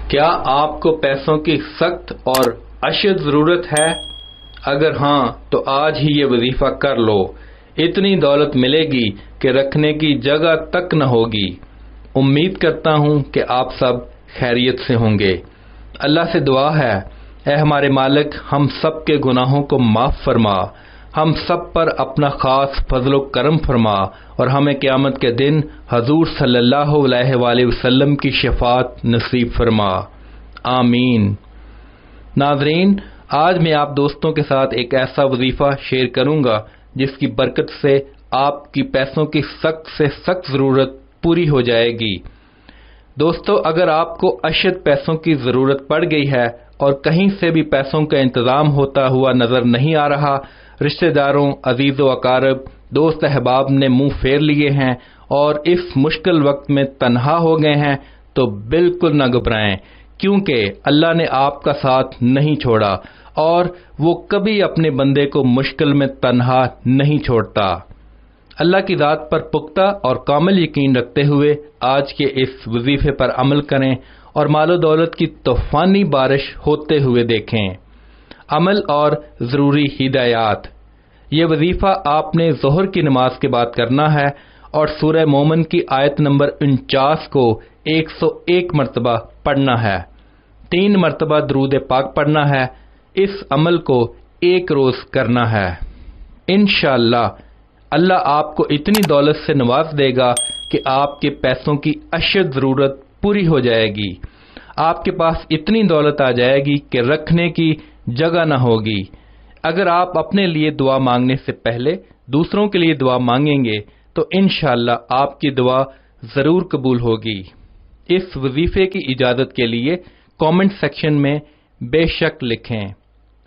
کیا آپ کو پیسوں کی سخت اور اشد ضرورت ہے؟ اگر ہاں تو آج ہی یہ وظیفہ کر لو، اتنی دولت ملے گی کہ رکھنے کی جگہ تک نہ ہوگی۔ امید کرتا ہوں کہ آپ سب خیریت سے ہوں گے۔ اللہ سے دعا ہے، اے ہمارے مالک، ہم سب کے گناہوں کو معاف فرما، ہم سب پر اپنا خاص فضل و کرم فرما، اور ہمیں قیامت کے دن حضور صلی اللہ علیہ وآلہ وسلم کی شفاعت نصیب فرما، آمین۔ ناظرین، آج میں آپ دوستوں کے ساتھ ایک ایسا وظیفہ شیئر کروں گا جس کی برکت سے آپ کی پیسوں کی سخت سے سخت ضرورت پوری ہو جائے گی۔ دوستو، اگر آپ کو اشد پیسوں کی ضرورت پڑ گئی ہے اور کہیں سے بھی پیسوں کا انتظام ہوتا ہوا نظر نہیں آ رہا، رشتہ داروں، عزیز و اقارب، دوست احباب نے منہ پھیر لیے ہیں اور اس مشکل وقت میں تنہا ہو گئے ہیں، تو بالکل نہ گھبرائیں، کیونکہ اللہ نے آپ کا ساتھ نہیں چھوڑا اور وہ کبھی اپنے بندے کو مشکل میں تنہا نہیں چھوڑتا۔ اللہ کی ذات پر پختہ اور کامل یقین رکھتے ہوئے آج کے اس وظیفے پر عمل کریں اور مال و دولت کی طوفانی بارش ہوتے ہوئے دیکھیں۔ عمل اور ضروری ہدایات۔ یہ وظیفہ آپ نے ظہر کی نماز کے بعد کرنا ہے اور سورہ مومن کی آیت نمبر 49 کو 101 مرتبہ پڑھنا ہے۔ 3 مرتبہ درود پاک پڑھنا ہے۔ اس عمل کو ایک روز کرنا ہے۔ انشاءاللہ اللہ آپ کو اتنی دولت سے نواز دے گا کہ آپ کے پیسوں کی اشد ضرورت پوری ہو جائے گی۔ آپ کے پاس اتنی دولت آ جائے گی کہ رکھنے کی جگہ نہ ہوگی۔ اگر آپ اپنے لیے دعا مانگنے سے پہلے دوسروں کے لیے دعا مانگیں گے تو انشاءاللہ آپ کی دعا ضرور قبول ہوگی۔ اس وظیفے کی اجازت کے لیے کامنٹ سیکشن میں بے شک لکھیں۔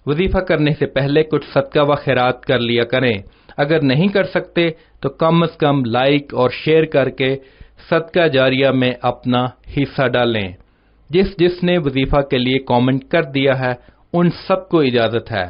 وظیفہ کرنے سے پہلے کچھ صدقہ و خیرات کر لیا کریں۔ اگر نہیں کر سکتے تو کم از کم لائک اور شیئر کر کے صدقہ جاریہ میں اپنا حصہ ڈالیں۔ جس نے وظیفہ کے لیے کامنٹ کر دیا ہے ان سب کو اجازت ہے۔